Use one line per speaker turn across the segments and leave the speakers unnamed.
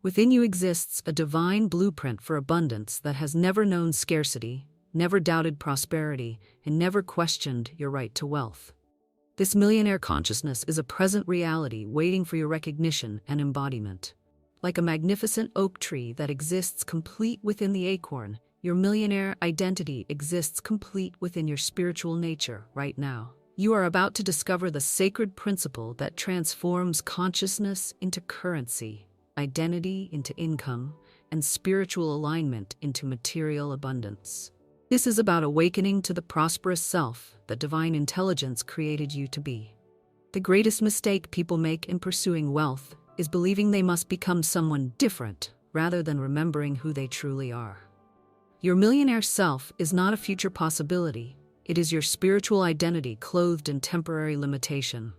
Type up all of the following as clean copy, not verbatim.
Within you exists a divine blueprint for abundance that has never known scarcity, never doubted prosperity, and never questioned your right to wealth. This millionaire consciousness is a present reality waiting for your recognition and embodiment. Like a magnificent oak tree that exists complete within the acorn, your millionaire identity exists complete within your spiritual nature right now. You are about to discover the sacred principle that transforms consciousness into currency, identity into income, and spiritual alignment into material abundance. This is about awakening to the prosperous self that divine intelligence created you to be. The greatest mistake people make in pursuing wealth is believing they must become someone different rather than remembering who they truly are. Your millionaire self is not a future possibility. It is your spiritual identity clothed in temporary limitation.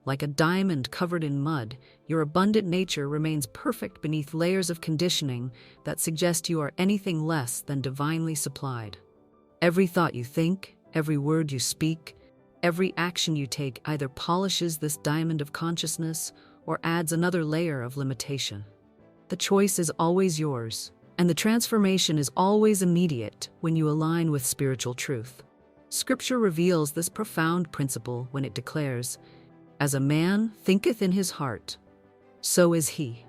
Like a diamond covered in mud, your abundant nature remains perfect beneath layers of conditioning that suggest you are anything less than divinely supplied. Every thought you think, every word you speak, every action you take either polishes this diamond of consciousness or adds another layer of limitation. The choice is always yours, and the transformation is always immediate when you align with spiritual truth. Scripture reveals this profound principle when it declares, "As a man thinketh in his heart, so is he."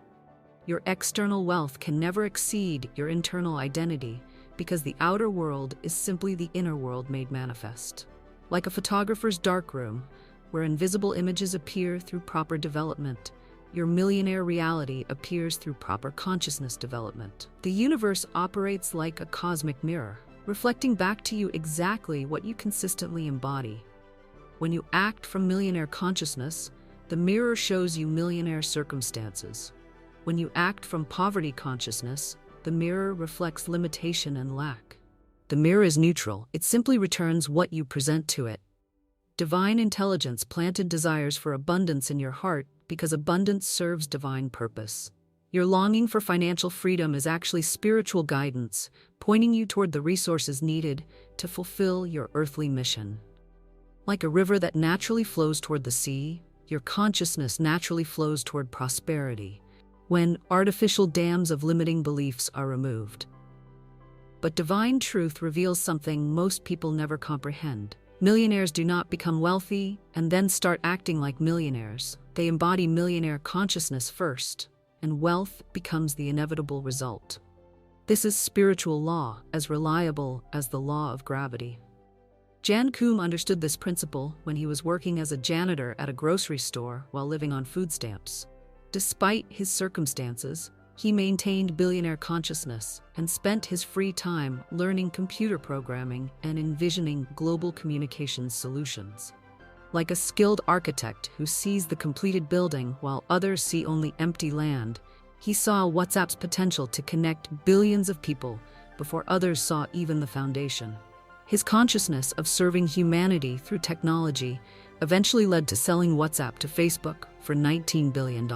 Your external wealth can never exceed your internal identity because the outer world is simply the inner world made manifest. Like a photographer's darkroom, where invisible images appear through proper development, your millionaire reality appears through proper consciousness development. The universe operates like a cosmic mirror, reflecting back to you exactly what you consistently embody. When you act from millionaire consciousness, the mirror shows you millionaire circumstances. When you act from poverty consciousness, the mirror reflects limitation and lack. The mirror is neutral. It simply returns what you present to it. Divine intelligence planted desires for abundance in your heart because abundance serves divine purpose. Your longing for financial freedom is actually spiritual guidance, pointing you toward the resources needed to fulfill your earthly mission. Like a river that naturally flows toward the sea, your consciousness naturally flows toward prosperity, when artificial dams of limiting beliefs are removed. But divine truth reveals something most people never comprehend. Millionaires do not become wealthy and then start acting like millionaires. They embody millionaire consciousness first, and wealth becomes the inevitable result. This is spiritual law, as reliable as the law of gravity. Jan Koum understood this principle when he was working as a janitor at a grocery store while living on food stamps. Despite his circumstances, he maintained billionaire consciousness and spent his free time learning computer programming and envisioning global communications solutions. Like a skilled architect who sees the completed building while others see only empty land, he saw WhatsApp's potential to connect billions of people before others saw even the foundation. His consciousness of serving humanity through technology eventually led to selling WhatsApp to Facebook for $19 billion.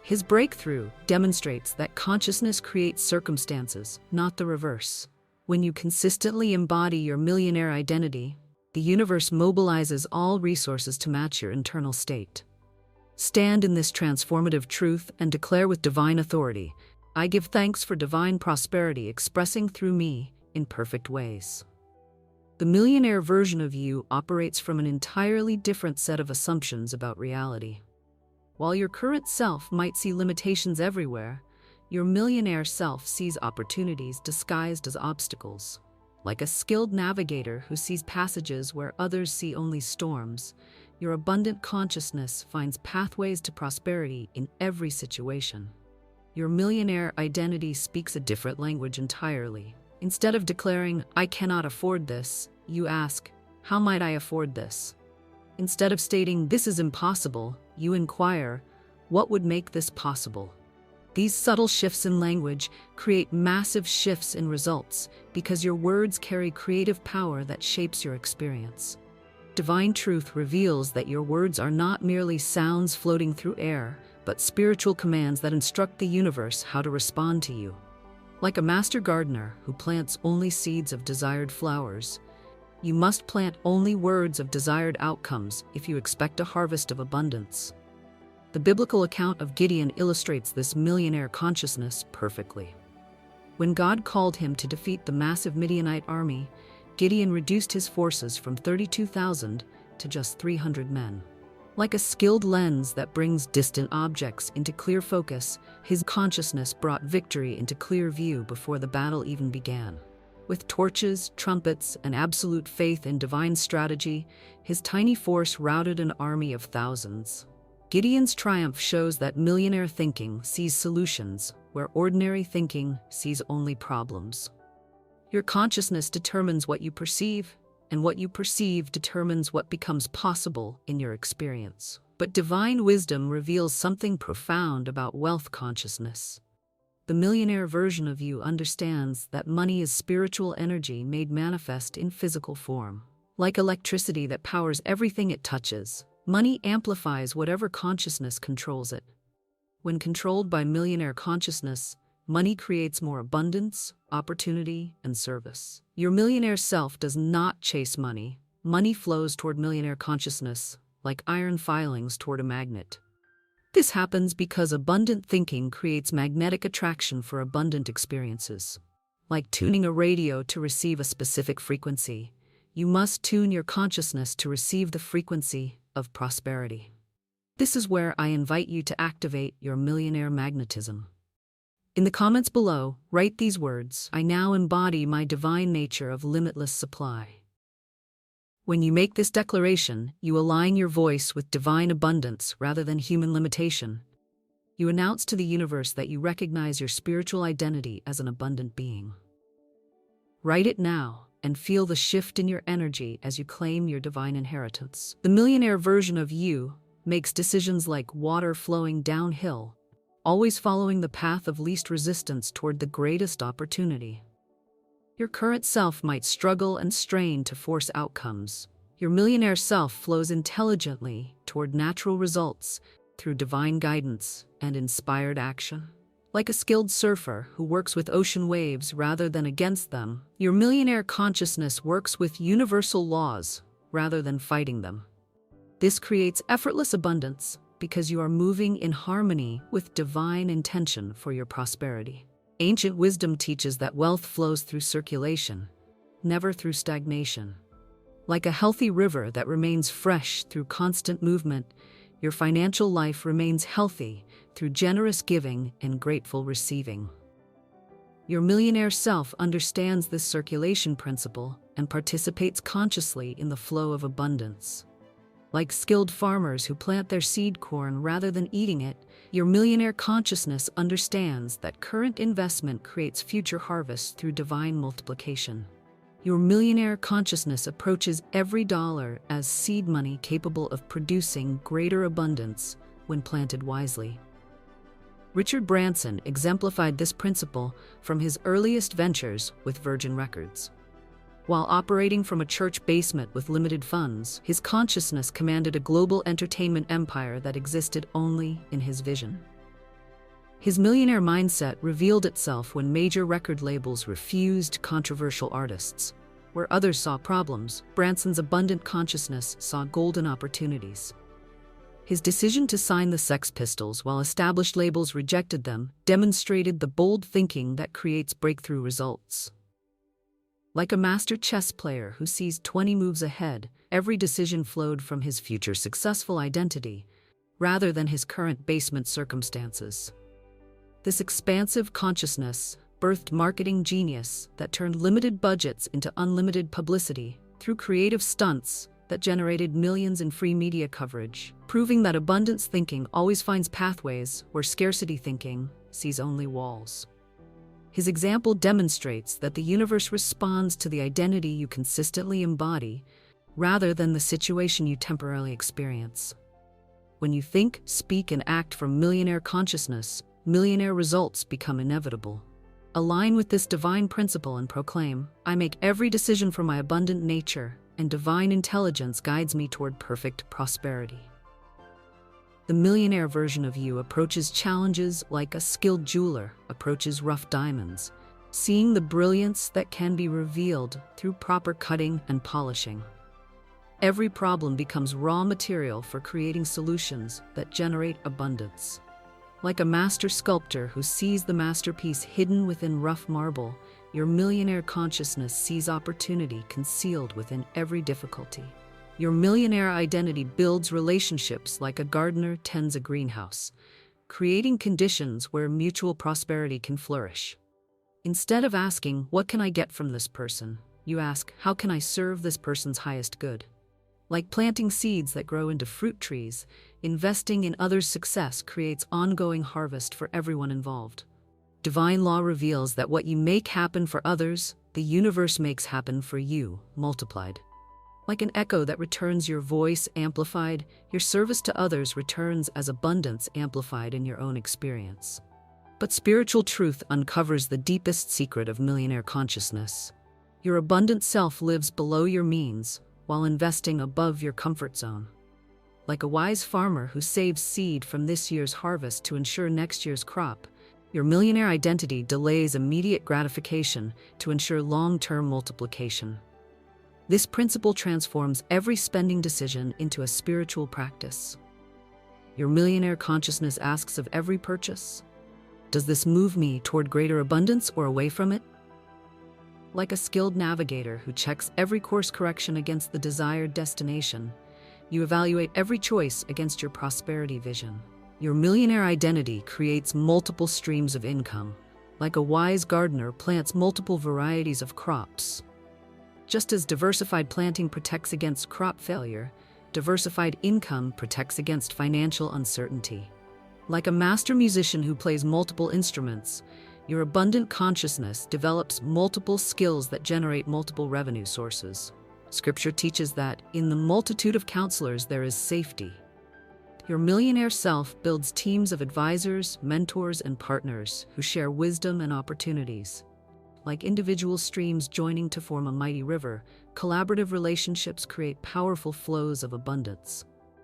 His breakthrough demonstrates that consciousness creates circumstances, not the reverse. When you consistently embody your millionaire identity, the universe mobilizes all resources to match your internal state. Stand in this transformative truth and declare with divine authority, "I give thanks for divine prosperity expressing through me in perfect ways." The millionaire version of you operates from an entirely different set of assumptions about reality. While your current self might see limitations everywhere, your millionaire self sees opportunities disguised as obstacles. Like a skilled navigator who sees passages where others see only storms, your abundant consciousness finds pathways to prosperity in every situation. Your millionaire identity speaks a different language entirely. Instead of declaring, "I cannot afford this," you ask, "How might I afford this?" Instead of stating, "This is impossible," you inquire, "What would make this possible?" These subtle shifts in language create massive shifts in results because your words carry creative power that shapes your experience. Divine truth reveals that your words are not merely sounds floating through air, but spiritual commands that instruct the universe how to respond to you. Like a master gardener who plants only seeds of desired flowers, you must plant only words of desired outcomes if you expect a harvest of abundance. The biblical account of Gideon illustrates this millionaire consciousness perfectly. When God called him to defeat the massive Midianite army, Gideon reduced his forces from 32,000 to just 300 men. Like a skilled lens that brings distant objects into clear focus, his consciousness brought victory into clear view before the battle even began. With torches, trumpets, and absolute faith in divine strategy, his tiny force routed an army of thousands. Gideon's triumph shows that millionaire thinking sees solutions, where ordinary thinking sees only problems. Your consciousness determines what you perceive, and what you perceive determines what becomes possible in your experience. But divine wisdom reveals something profound about wealth consciousness. The millionaire version of you understands that money is spiritual energy made manifest in physical form. Like electricity that powers everything it touches, money amplifies whatever consciousness controls it. When controlled by millionaire consciousness, money creates more abundance, opportunity, and service. Your millionaire self does not chase money. Money flows toward millionaire consciousness, like iron filings toward a magnet. This happens because abundant thinking creates magnetic attraction for abundant experiences. Like tuning a radio to receive a specific frequency, you must tune your consciousness to receive the frequency of prosperity. This is where I invite you to activate your millionaire magnetism. In the comments below, write these words: I now embody my divine nature of limitless supply. When you make this declaration, you align your voice with divine abundance rather than human limitation. You announce to the universe that you recognize your spiritual identity as an abundant being. Write it now and feel the shift in your energy as you claim your divine inheritance. The millionaire version of you makes decisions like water flowing downhill, always following the path of least resistance toward the greatest opportunity. Your current self might struggle and strain to force outcomes. Your millionaire self flows intelligently toward natural results through divine guidance and inspired action. Like a skilled surfer who works with ocean waves rather than against them, your millionaire consciousness works with universal laws rather than fighting them. This creates effortless abundance because you are moving in harmony with divine intention for your prosperity. Ancient wisdom teaches that wealth flows through circulation, never through stagnation. Like a healthy river that remains fresh through constant movement, your financial life remains healthy through generous giving and grateful receiving. Your millionaire self understands this circulation principle and participates consciously in the flow of abundance. Like skilled farmers who plant their seed corn rather than eating it, your millionaire consciousness understands that current investment creates future harvests through divine multiplication. Your millionaire consciousness approaches every dollar as seed money capable of producing greater abundance when planted wisely. Richard Branson exemplified this principle from his earliest ventures with Virgin Records. While operating from a church basement with limited funds, his consciousness commanded a global entertainment empire that existed only in his vision. His millionaire mindset revealed itself when major record labels refused controversial artists. Where others saw problems, Branson's abundant consciousness saw golden opportunities. His decision to sign the Sex Pistols while established labels rejected them demonstrated the bold thinking that creates breakthrough results. Like a master chess player who sees 20 moves ahead, every decision flowed from his future successful identity, rather than his current basement circumstances. This expansive consciousness birthed marketing genius that turned limited budgets into unlimited publicity through creative stunts that generated millions in free media coverage, proving that abundance thinking always finds pathways where scarcity thinking sees only walls. His example demonstrates that the universe responds to the identity you consistently embody, rather than the situation you temporarily experience. When you think, speak, and act from millionaire consciousness, millionaire results become inevitable. Align with this divine principle and proclaim, I make every decision from my abundant nature, and divine intelligence guides me toward perfect prosperity. The millionaire version of you approaches challenges like a skilled jeweler approaches rough diamonds, seeing the brilliance that can be revealed through proper cutting and polishing. Every problem becomes raw material for creating solutions that generate abundance. Like a master sculptor who sees the masterpiece hidden within rough marble, your millionaire consciousness sees opportunity concealed within every difficulty. Your millionaire identity builds relationships like a gardener tends a greenhouse, creating conditions where mutual prosperity can flourish. Instead of asking, "What can I get from this person?" you ask, "How can I serve this person's highest good?" Like planting seeds that grow into fruit trees, investing in others' success creates ongoing harvest for everyone involved. Divine law reveals that what you make happen for others, the universe makes happen for you, multiplied. Like an echo that returns your voice amplified, your service to others returns as abundance amplified in your own experience. But spiritual truth uncovers the deepest secret of millionaire consciousness. Your abundant self lives below your means, while investing above your comfort zone. Like a wise farmer who saves seed from this year's harvest to ensure next year's crop, your millionaire identity delays immediate gratification to ensure long-term multiplication. This principle transforms every spending decision into a spiritual practice. Your millionaire consciousness asks of every purchase, "Does this move me toward greater abundance or away from it?" Like a skilled navigator who checks every course correction against the desired destination, you evaluate every choice against your prosperity vision. Your millionaire identity creates multiple streams of income. Like a wise gardener plants multiple varieties of crops. Just as diversified planting protects against crop failure, diversified income protects against financial uncertainty. Like a master musician who plays multiple instruments, your abundant consciousness develops multiple skills that generate multiple revenue sources. Scripture teaches that in the multitude of counselors there is safety. Your millionaire self builds teams of advisors, mentors, and partners who share wisdom and opportunities. Like individual streams joining to form a mighty river, collaborative relationships create powerful flows of abundance.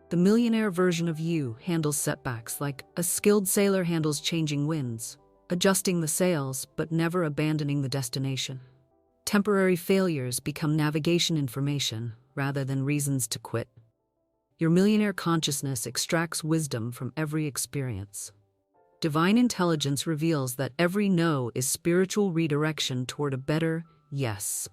The millionaire version of you handles setbacks like a skilled sailor handles changing winds, adjusting the sails but never abandoning the destination. Temporary failures become navigation information rather than reasons to quit. Your millionaire consciousness extracts wisdom from every experience. Divine intelligence reveals that every no is spiritual redirection toward a better yes.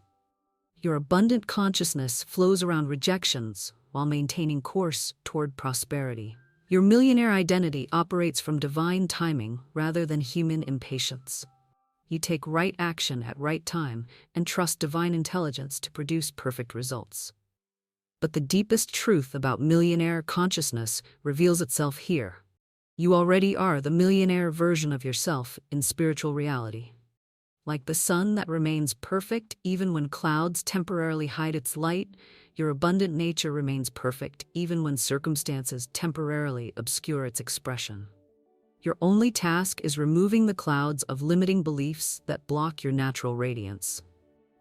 Your abundant consciousness flows around rejections while maintaining course toward prosperity. Your millionaire identity operates from divine timing rather than human impatience. You take right action at right time and trust divine intelligence to produce perfect results. But the deepest truth about millionaire consciousness reveals itself here. You already are the millionaire version of yourself in spiritual reality. Like the sun that remains perfect even when clouds temporarily hide its light, your abundant nature remains perfect even when circumstances temporarily obscure its expression. Your only task is removing the clouds of limiting beliefs that block your natural radiance.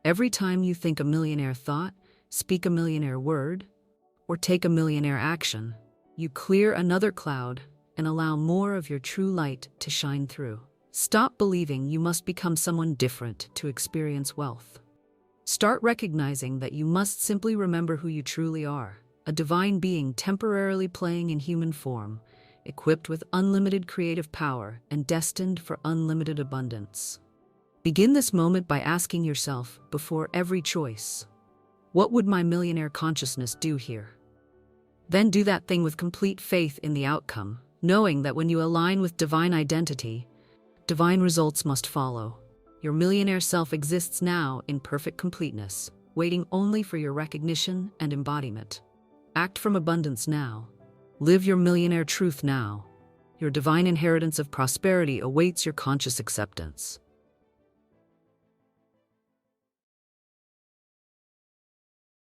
Every time you think a millionaire thought, speak a millionaire word, or take a millionaire action, you clear another cloud and allow more of your true light to shine through. Stop believing you must become someone different to experience wealth. Start recognizing that you must simply remember who you truly are, a divine being temporarily playing in human form, equipped with unlimited creative power and destined for unlimited abundance. Begin this moment by asking yourself, before every choice, what would my millionaire consciousness do here? Then do that thing with complete faith in the outcome, knowing that when you align with divine identity, divine results must follow. Your millionaire self exists now in perfect completeness, waiting only for your recognition and embodiment. Act from abundance now. Live your millionaire truth now. Your divine inheritance of prosperity awaits your conscious acceptance.